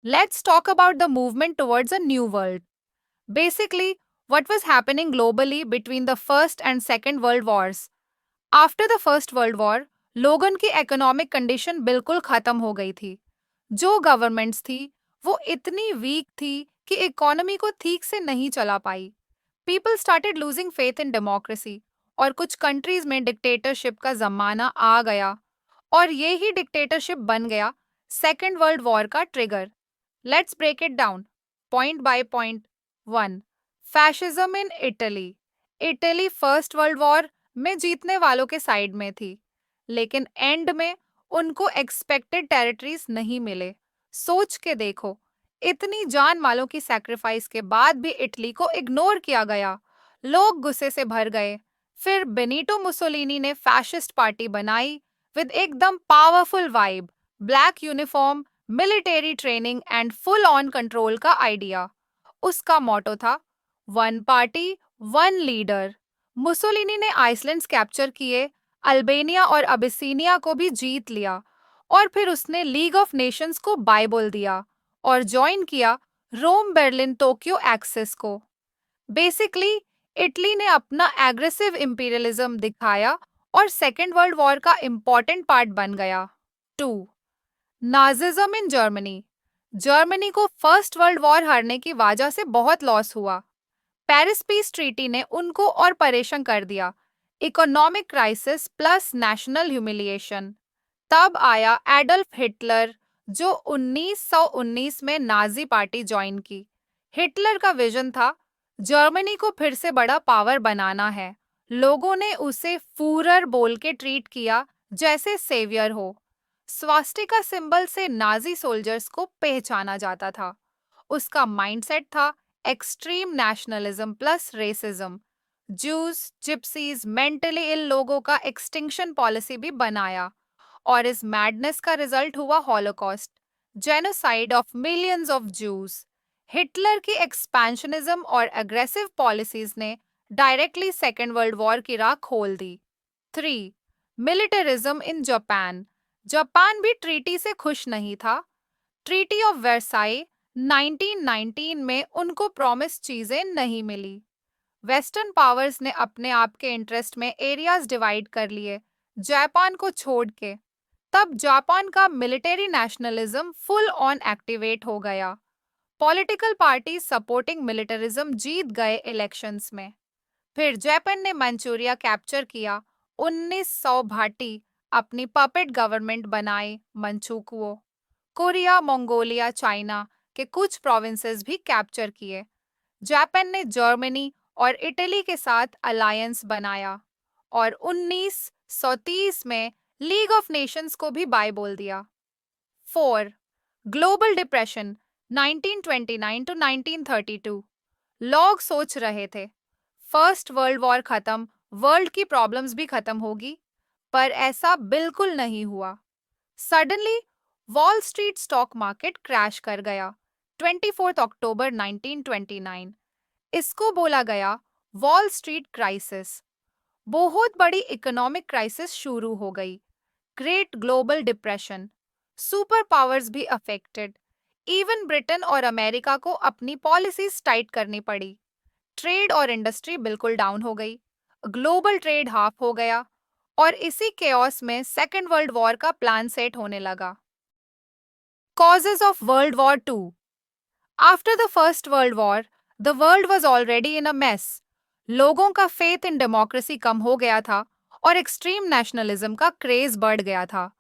Let's talk about the movement towards a new world. Basically, what was happening globally between the First and Second World Wars. After the first world war लोगन की economic condition बिल्कुल खत्म हो गई थी। जो governments थी वो इतनी वीक थी कि इकोनॉमी को ठीक से नहीं चला पाई। People started losing faith in democracy और कुछ कंट्रीज में डिक्टेटरशिप का जमाना आ गया और ये ही डिक्टेटरशिप बन गया सेकेंड वर्ल्ड वॉर का trigger. Let's break it down point by point. One, fascism in Italy. Italy first world war में जीतने वालों के साइड में थी, लेकिन एंड में उनको एक्सपेक्टेड टेरिटरीज नहीं मिले। सोच के देखो, इतनी जान मालों की सैक्रिफाइस के बाद भी इटली को इग्नोर किया गया। लोग गुस्से से भर गए। फिर बेनिटो मुसोलिनी ने फैशिस्ट पार्टी बनाई विद एकदम powerful vibe, black uniform, military training and full on control का आइडिया। उसका मोटो था one party one leader. Mussolini ने आइसलैंड्स कैप्चर किए, अल्बेनिया और अबिसिनिया को भी जीत लिया और फिर उसने लीग ऑफ नेशंस को बाय बोल दिया और ज्वाइन किया रोम बर्लिन टोक्यो एक्सिस को। बेसिकली इटली ने अपना एग्रेसिव इंपीरियलिज्म दिखाया और सेकेंड वर्ल्ड वॉर का इम्पोर्टेंट पार्ट बन गया। Two, Nazism in Germany. Germany को फर्स्ट वर्ल्ड वॉर हारने की वजह से बहुत लॉस हुआ। पेरिस पीस ट्रीटी ने उनको और परेशान कर दिया। Economic crisis plus national humiliation. तब आया एडल्फ हिटलर जो 1919 में नाजी पार्टी ज्वाइन की। हिटलर का विजन था जर्मनी को फिर से बड़ा पावर बनाना है। लोगों ने उसे फूरर बोल के ट्रीट किया जैसे सेवियर हो। स्वास्तिका सिंबल से नाजी सोल्जर्स को पहचाना जाता था। उसका माइंडसेट था extreme nationalism plus racism. Jews, gypsies, mentally ill लोगों का एक्सटिंक्शन पॉलिसी भी बनाया और इस मैडनेस का रिजल्ट हुआ holocaust, genocide of millions of Jews. Hitler की एक्सपेंशनिज्म और अग्रेसिव पॉलिसीज ने डायरेक्टली सेकेंड वर्ल्ड वॉर की राह खोल दी। Three, militarism in Japan. Japan भी ट्रीटी से खुश नहीं था। ट्रीटी ऑफ वर्साई 1919 में उनको प्रॉमिस चीजें नहीं मिली। वेस्टर्न पावर्स ने अपने आप के इंटरेस्ट में एरियाज डिवाइड कर लिए जापान को छोड़ के। तब जापान का military nationalism full on activate हो गया। पॉलिटिकल पार्टी सपोर्टिंग मिलिटरिज्म जीत गए इलेक्शंस में। फिर जापान ने मंचूरिया कैप्चर किया। 1900 भाटी अपनी पपेट गवर्नमेंट बनाए मंचूकुओ। कोरिया, मंगोलिया, चाइना के कुछ प्रोविंसेस भी कैप्चर किए। जापान ने जर्मनी और इटली के साथ अलायंस बनाया और 1930 में लीग ऑफ नेशंस को भी बाय बोल दिया। 4, ग्लोबल डिप्रेशन 1929 टू 1932। लोग सोच रहे थे फर्स्ट वर्ल्ड वॉर खत्म, वर्ल्ड की प्रॉब्लम्स भी खत्म होगी, पर ऐसा बिल्कुल नहीं हुआ। Suddenly wall street stock market crash कर गया 24 अक्टूबर 1929। इसको बोला गया वॉल स्ट्रीट क्राइसिस। बहुत बड़ी इकोनॉमिक क्राइसिस शुरू हो गई, great global depression. Super powers भी अफेक्टेड। इवन ब्रिटेन और अमेरिका को अपनी पॉलिसीज टाइट करनी पड़ी। ट्रेड और इंडस्ट्री बिल्कुल डाउन हो गई। ग्लोबल ट्रेड हाफ हो गया और इसी केओस में सेकेंड वर्ल्ड वॉर का प्लान सेट होने लगा। Causes of World War II. After the First World War, the world was already in a mess. लोगों का फेथ इन डेमोक्रेसी कम हो गया था और एक्सट्रीम नेशनलिज्म का क्रेज बढ़ गया था,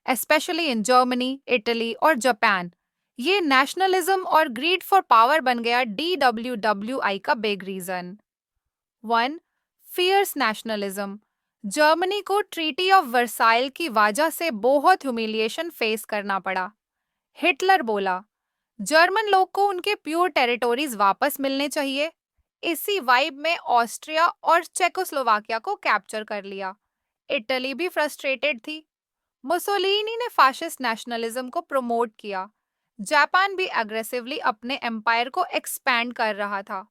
स्पेशली इन जर्मनी, इटली और जापान। ये नेशनलिज्म और ग्रीड फॉर पावर बन गया DWWI का big reason. 1, fierce nationalism. Germany को ट्रीटी ऑफ वर्साइल की वजह से बहुत ह्यूमिलिएशन फेस करना पड़ा। हिटलर बोला जर्मन लोग को उनके प्योर टेरिटोरीज वापस मिलने चाहिए। इसी वाइब में ऑस्ट्रिया और चेकोस्लोवाकिया को कैप्चर कर लिया। इटली भी फ्रस्ट्रेटेड थी। मुसोलिनी ने फाशिस्ट नेशनलिज्म को प्रमोट किया। जापान भी एग्रेसिवली अपने एम्पायर को एक्सपैंड कर रहा था।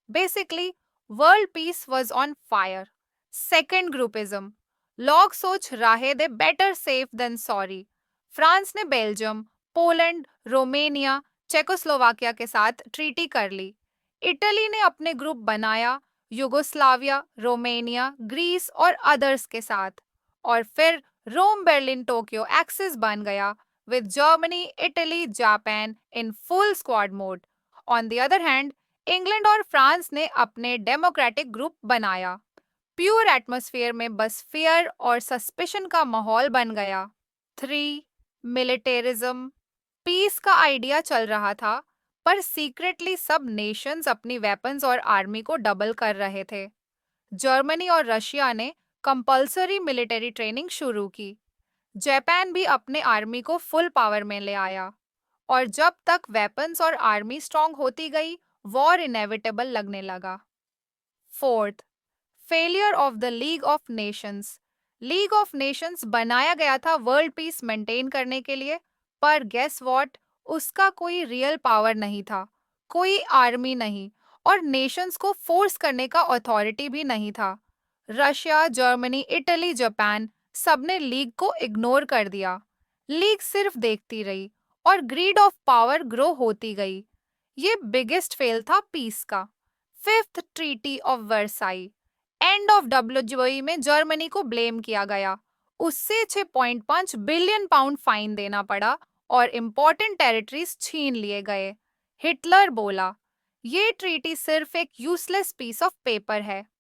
Basically world peace was on fire. Second groupism. लोग सोच रहे थे better safe than sorry. France ने बेल्जियम, पोलैंड, रोमेनिया चेकोस्लोवाकिया के साथ ट्रीटी कर ली। इटली ने अपने ग्रुप बनाया, युगोस्लाविया, रोमेनिया, ग्रीस और अदर्स के साथ। और फिर रोम बर्लिन टोक्यो एक्सिस बन गया, with Germany, Italy, Japan in full squad mode. On the other hand, England और फ्रांस ने अपने डेमोक्रेटिक ग्रुप बनाया। प्योर एटमॉस्फेयर में बस फियर और सस्पिशन का माहौल बन गया। 3. मिलिटेरिज्म। पीस का आइडिया चल रहा था, पर सीक्रेटली सब नेशंस अपनी वेपन्स और आर्मी को डबल कर रहे थे। जर्मनी और रशिया ने कंपल्सरी मिलिट्री ट्रेनिंग शुरू की। जापान भी अपने आर्मी को फुल पावर में ले आया। और जब तक वेपन्स और आर्मी स्ट्रांग होती गई, वॉर इनेविटेबल लगने लगा। 4. Failure of the league of Nations. League of Nations बनाया गया था वर्ल्ड पीस मेंटेन करने के लिए, पर गेस व्हाट, उसका कोई रियल पावर नहीं था, कोई आर्मी नहीं, और नेशंस को फोर्स करने का अथॉरिटी भी नहीं था। रशिया, जर्मनी, इटली, जापान सबने लीग को इग्नोर कर दिया। लीग सिर्फ देखती रही और ग्रीड ऑफ पावर ग्रो होती गई। ये बिगेस्ट फेल था पीस का। 5th treaty of Versailles. End of डब्ल्यूजीओई में जर्मनी को ब्लेम किया गया। उससे 6.5 बिलियन पाउंड फाइन देना पड़ा और इम्पोर्टेंट टेरिटरीज छीन लिए गए। हिटलर बोला, ये ट्रीटी सिर्फ एक यूजलेस पीस ऑफ पेपर है।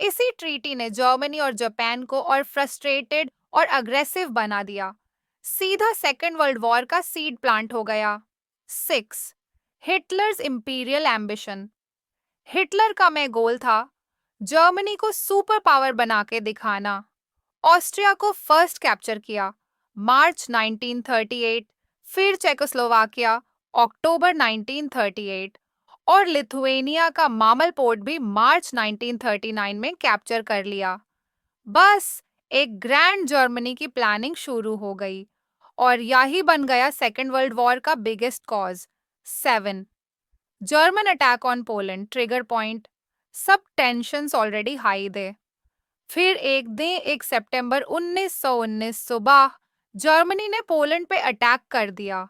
इसी ट्रीटी ने जर्मनी और जापान को और फ्रस्ट्रेटेड और अग्रेसिव बना दिया। सीधा सेकेंड वर्ल्ड वॉर का सीड प्लांट हो गया। 6. Hitler's imperial ambition. हिटलर का मैं गोल था जर्मनी को सुपर पावर बना के दिखाना। ऑस्ट्रिया को फर्स्ट कैप्चर किया मार्च 1938, फिर चेकोस्लोवाकिया अक्टूबर 1938 और लिथुएनिया का मामल पोर्ट भी मार्च 1939 में कैप्चर कर लिया। बस एक ग्रैंड जर्मनी की प्लानिंग शुरू हो गई और यही बन गया सेकेंड वर्ल्ड वॉर का biggest cause. 7. German attack on Poland trigger point. सब टेंशन्स ऑलरेडी हाई थे। फिर एक दिन 1 सितंबर 1919 सुबह जर्मनी ने पोलैंड पे अटैक कर दिया।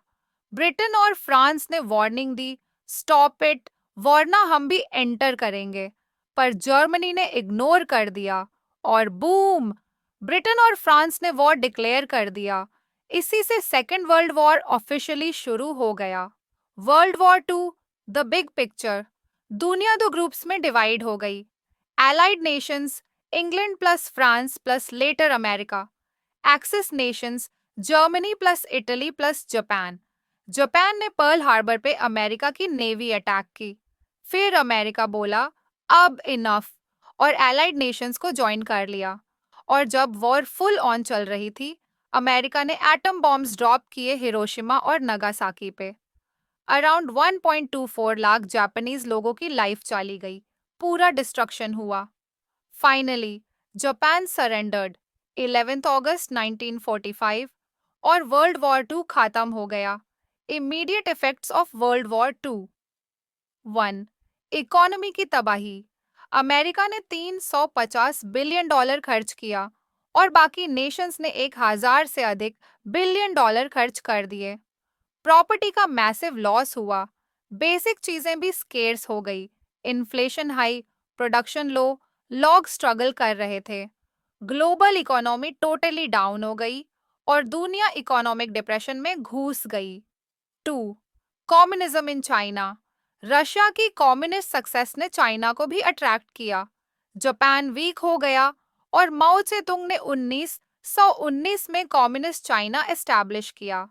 ब्रिटेन और फ्रांस ने वार्निंग दी, स्टॉप इट वरना हम भी एंटर करेंगे, पर जर्मनी ने इग्नोर कर दिया और बूम, ब्रिटेन और फ्रांस ने वॉर डिक्लेयर कर दिया। इसी से सेकेंड वर्ल्ड वॉर ऑफिशियली शुरू हो गया। World war two, the big picture. दुनिया दो ग्रुप्स में डिवाइड हो गई। Allied nations, England plus France plus later America. Axis nations, Germany plus Italy plus Japan. Japan ने पर्ल हार्बर पे अमेरिका की नेवी अटैक की। फिर अमेरिका बोला अब इनफ और एलाइड नेशंस को ज्वाइन कर लिया। और जब वॉर फुल ऑन चल रही थी, अमेरिका ने एटम बॉम्ब्स ड्रॉप किए हिरोशिमा और नागासाकी पे। अराउंड 1.24 लाख जापानीज लोगों की लाइफ चली गई, पूरा डिस्ट्रक्शन हुआ। फाइनली जापान सरेंडर्ड 11 अगस्त 1945 और वर्ल्ड वॉर टू खत्म हो गया। Immediate effects of world war two. 1. Economy की तबाही। अमेरिका ने $350 बिलियन खर्च किया और बाकी नेशंस ने 1000 से अधिक बिलियन डॉलर खर्च कर दिए। प्रॉपर्टी का मैसिव लॉस हुआ, बेसिक चीजें भी स्केर्स हो गई, इन्फ्लेशन हाई, प्रोडक्शन लो, लोग स्ट्रगल कर रहे थे। ग्लोबल इकोनॉमी टोटली डाउन हो गई और दुनिया इकोनॉमिक डिप्रेशन में घुस गई। 2. Communism in China. रशिया की कम्युनिस्ट सक्सेस ने चाइना को भी अट्रैक्ट किया। जापान वीक हो गया और माओ त्से-तुंग ने 1919 में कम्युनिस्ट चाइना एस्टैब्लिश किया।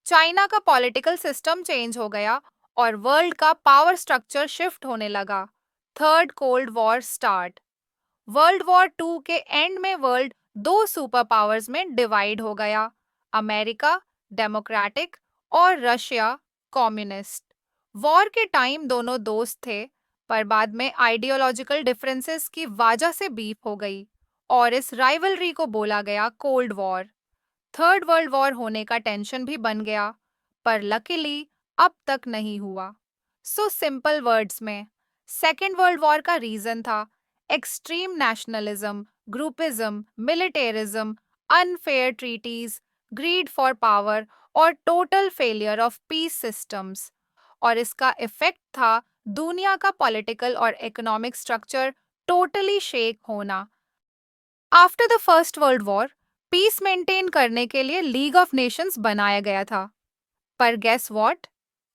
चाइना का पॉलिटिकल सिस्टम चेंज हो गया और वर्ल्ड का पावर स्ट्रक्चर शिफ्ट होने लगा। Third cold war start. World war two के एंड में वर्ल्ड दो सुपर पावर्स में डिवाइड हो गया, अमेरिका डेमोक्रेटिक और रशिया कम्युनिस्ट। वॉर के टाइम दोनों दोस्त थे, पर बाद में आइडियोलॉजिकल डिफरेंसेस की वजह से बीफ हो गई और इस राइवलरी को बोला गया cold war. Third world war होने का टेंशन भी बन गया, पर लकीली अब तक नहीं हुआ। सो सिंपल वर्ड्स में, सेकेंड वर्ल्ड वॉर का रीजन था extreme nationalism, groupism, militarism, unfair treaties, greed for power और total failure of peace systems. और इसका इफेक्ट था दुनिया का पॉलिटिकल और इकोनॉमिक स्ट्रक्चर टोटली शेक होना। After the first world war peace maintain करने के लिए लीग ऑफ नेशंस बनाया गया था, पर guess what,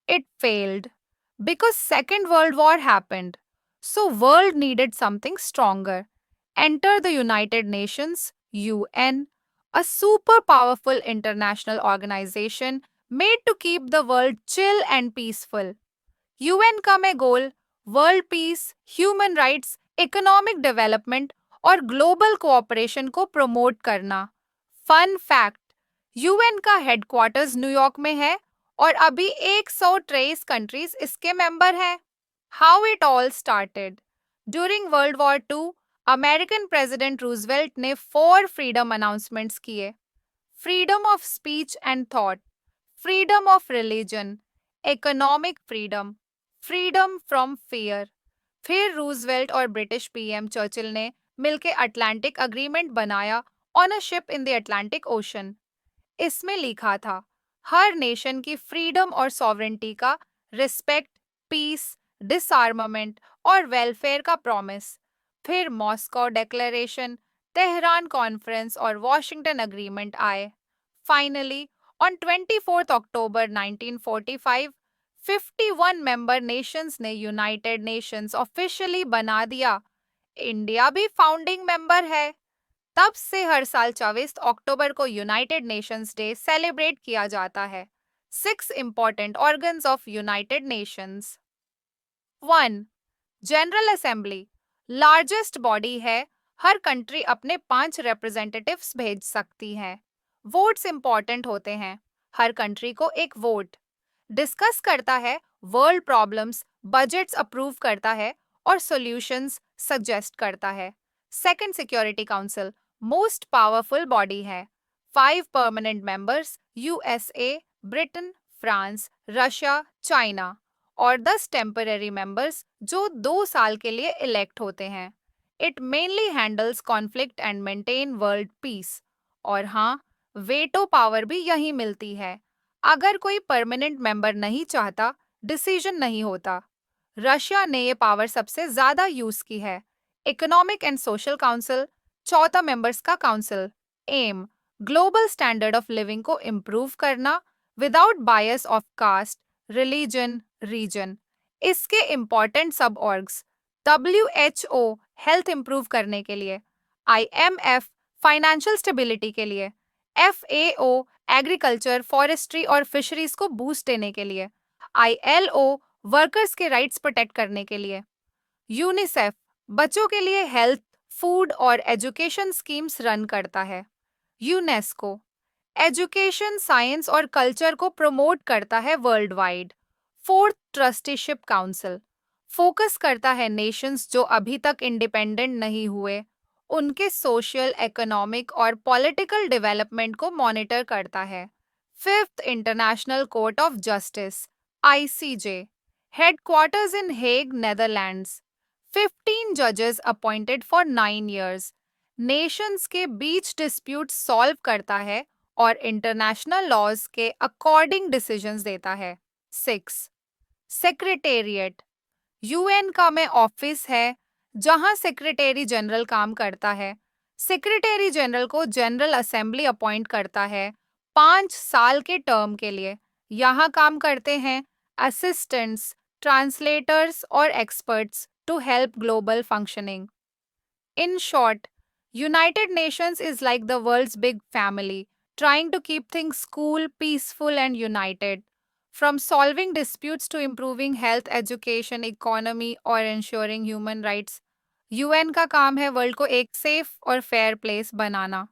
it failed because second world war happened, so world needed something stronger. Enter the United Nations, UN, a super powerful international organization made to keep the world chill and peaceful. UN का में goal world peace, human rights, economic development और global cooperation को promote करना। Fun fact, UN का headquarters New York में है और अभी 123 कंट्रीज इसके मेंबर हैं। How it all started, during world war two American president Roosevelt ने 4 फ्रीडम अनाउंसमेंट्स किए। Freedom of speech and thought, freedom of religion, economic freedom, freedom from fear. फिर रूजवेल्ट और ब्रिटिश पीएम चर्चिल ने मिलकर Atlantic agreement बनाया on a ship in the Atlantic ocean. इसमें लिखा था हर नेशन की फ्रीडम और सॉवरेंटी का रिस्पेक्ट, पीस, डिसआर्मामेंट और वेलफेयर का प्रॉमिस। फिर मॉस्को डेक्लेरेशन, तेहरान कॉन्फ्रेंस और वॉशिंगटन अग्रीमेंट आए। Finally on 24 October 1945 51 member Nations ने यूनाइटेड नेशंस ऑफिशियली बना दिया। इंडिया भी फाउंडिंग मेंबर है। तब से हर साल 24 अक्टूबर को यूनाइटेड नेशंस डे सेलिब्रेट किया जाता है। 6 important organs of United Nations. 1. General assembly, largest body है। हर कंट्री अपने 5 रिप्रेजेंटेटिव्स भेज सकती है। वोट्स इंपॉर्टेंट होते हैं। हर कंट्री को एक वोट। डिस्कस करता है वर्ल्ड प्रॉब्लम्स, बजट्स अप्रूव करता है और सॉल्यूशंस सजेस्ट करता है। Second, security council, most powerful body है। 5 permanent members, USA, Britain, France, Russia, China और 10 टेम्पररी मेंबर्स जो 2 साल के लिए इलेक्ट होते हैं। It mainly handles conflict and maintain world peace. और हाँ, वेटो पावर भी यही मिलती है। अगर कोई परमानेंट मेंबर नहीं चाहता, डिसीजन नहीं होता। रशिया ने ये पावर सबसे ज्यादा यूज की है। इकोनॉमिक एंड सोशल काउंसिल, चौथा मेंबर्स का council. Aim, global standard of living को इम्प्रूव करना without bias of caste, religion, region. इसके इम्पॉर्टेंट सब ऑर्ग्स, WHO हेल्थ इम्प्रूव करने के लिए, IMF फाइनेंशियल स्टेबिलिटी के लिए, FAO एग्रीकल्चर, फॉरेस्ट्री और फिशरीज को बूस्ट देने के लिए, ILO वर्कर्स के राइट्स प्रोटेक्ट करने के लिए, यूनिसेफ बच्चों के लिए हेल्थ, फूड और एजुकेशन स्कीम्स रन करता है, यूनेस्को एजुकेशन, साइंस और कल्चर को प्रमोट करता है world wide. Fourth, trusteeship council focus करता है नेशंस जो अभी तक इंडिपेंडेंट नहीं हुए, उनके सोशल, इकोनॉमिक और पॉलिटिकल डेवलपमेंट को मॉनिटर करता है। Fifth, international court of justice, ICJ, headquarters in Hague, Netherlands. 15 जजेस अपॉइंटेड फॉर 9 years। नेशंस के बीच डिस्प्यूट सॉल्व करता है और इंटरनेशनल लॉज के अकॉर्डिंग डिसीजंस देता है। 6. सेक्रेटेरिएट, यूएन का में ऑफिस है जहां सेक्रेटरी जनरल काम करता है। सेक्रेटरी जनरल को जनरल असेंबली अपॉइंट करता है 5 साल के टर्म के लिए। यहाँ काम करते हैं असिस्टेंट्स, ट्रांसलेटर्स और experts to help global functioning. In short, United Nations is like the world's big family, trying to keep things cool, peaceful, and united. From solving disputes to improving health, education, economy, और ensuring human rights, UN का काम है world को एक safe और fair place बनाना।